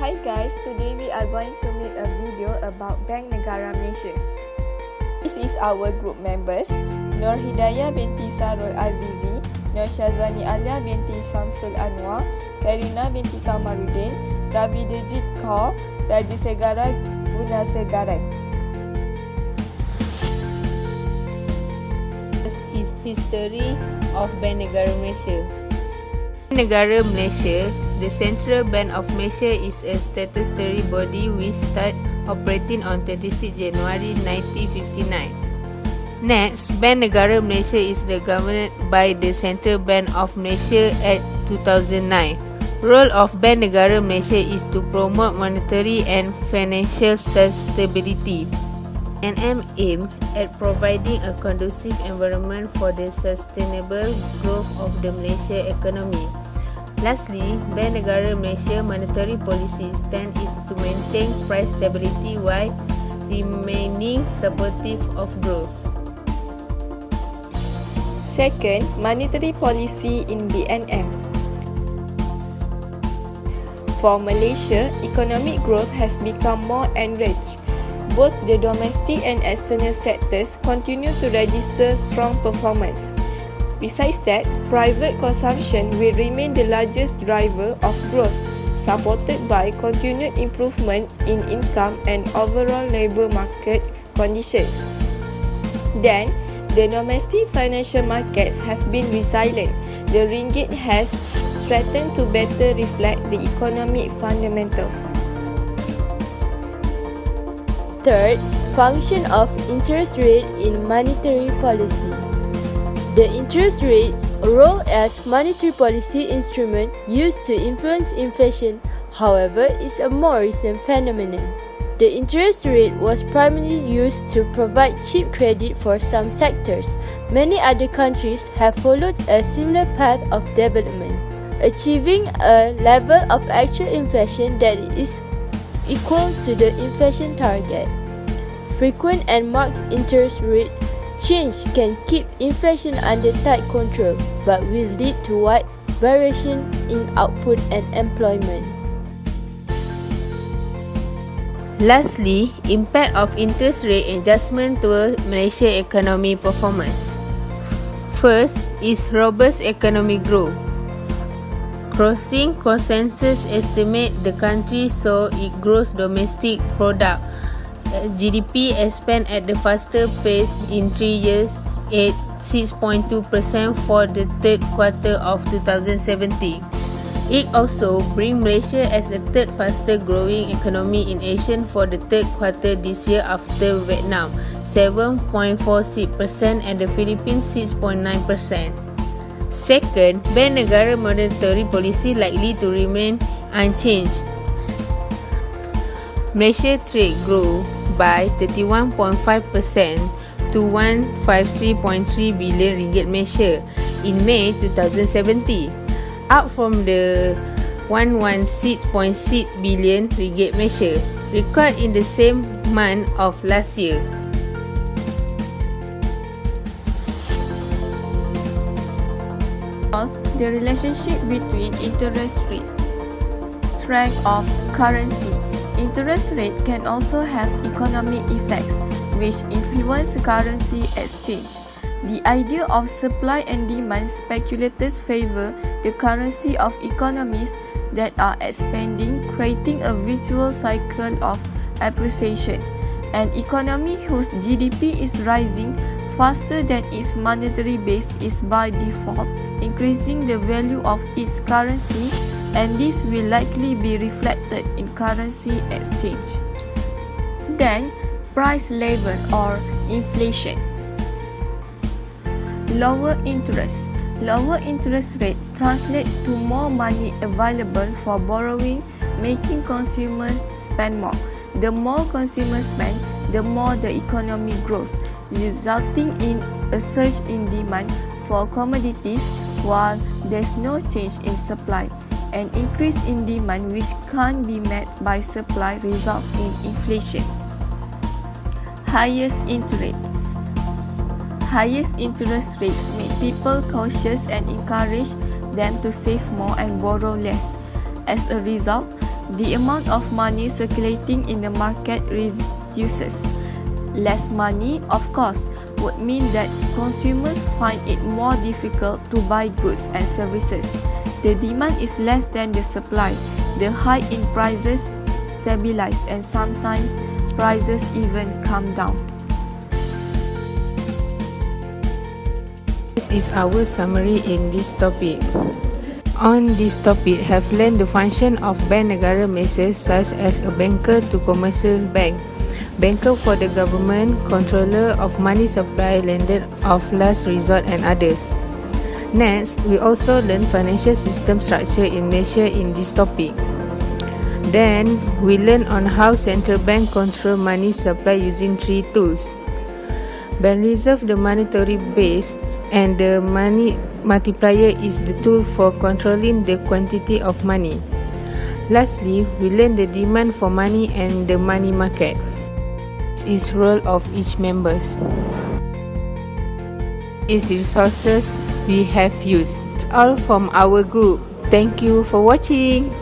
Hi guys, today we are going to make a video about Bank Negara Malaysia. This is our group members, Nur Hidayah binti Sarul Azizi, Nur Syazwani Alia binti Samsul Anwar, Karina binti Kamaruddin, Rabi Dejit Kaur, Raji Segara Guna Segaran. This is history of Bank Negara Malaysia. Bank Negara Malaysia, the Central Bank of Malaysia is a statutory body which started operating on 36 January 1959. Next, Bank Negara Malaysia is governed by the Central Bank of Malaysia Act 2009. Role of Bank Negara Malaysia is to promote monetary and financial stability and aim at providing a conducive environment for the sustainable growth of the Malaysia economy. Lastly, Bank Negara Malaysia monetary policy stand is to maintain price stability while remaining supportive of growth. Second, monetary policy in BNM. For Malaysia, economic growth has become more enriched. Both the domestic and external sectors continue to register strong performance. Besides that, private consumption will remain the largest driver of growth, supported by continued improvement in income and overall labour market conditions. Then, the domestic financial markets have been resilient. The ringgit has strengthened to better reflect the economic fundamentals. Third, function of interest rate in monetary policy. The interest rate role as monetary policy instrument used to influence inflation, however, is a more recent phenomenon. The interest rate was primarily used to provide cheap credit for some sectors. Many other countries have followed a similar path of development, achieving a level of actual inflation that is equal to the inflation target. Frequent and marked interest rate change can keep inflation under tight control, but will lead to wide variation in output and employment. Lastly, impact of interest rate adjustment to Malaysia economy performance. First is robust economic growth. Crossing consensus estimate the country saw its gross domestic product GDP expand at the faster pace in 3 years at 6.2% for the third quarter of 2017. It also brings Malaysia as the third fastest growing economy in Asia for the third quarter this year after Vietnam 7.46% and the Philippines 6.9%. Second, Bank Negara monetary policy likely to remain unchanged. Malaysia trade grew by 31.5% to 153.3 billion ringgit Malaysia in May 2017, up from the 116.6 billion ringgit Malaysia recorded in the same month of last year. The relationship between interest rate, strength of currency. Interest rate can also have economic effects which influence currency exchange. The idea of supply and demand speculators favor the currency of economies that are expanding, creating a virtuous cycle of appreciation. An economy whose GDP is rising faster than its monetary base is by default increasing the value of its currency, and this will likely be reflected in currency exchange. Then, price level or inflation. Lower interest. Lower interest rate translate to more money available for borrowing, making consumers spend more. The more consumers spend, the more the economy grows, resulting in a surge in demand for commodities while there's no change in supply. An increase in demand which can't be met by supply results in inflation. Highest interest. Highest interest rates make people cautious and encourage them to save more and borrow less. As a result, the amount of money circulating in the market reduces. Less money, of course, would mean that consumers find it more difficult to buy goods and services. The demand is less than the supply. The hike in prices stabilize and sometimes prices even come down. This is our summary in this topic. On this topic, have learned the function of Bank Negara Malaysia such as a banker to commercial bank, banker for the government, controller of money supply, lender of last resort and others. Next, we also learn financial system structure in Malaysia in this topic. Then, we learn on how central bank control money supply using 3 tools. Bank reserve, the monetary base, and the money multiplier is the tool for controlling the quantity of money. Lastly, we learn the demand for money and the money market. This is role of each members. These resources we have used. It's all from our group. Thank you for watching.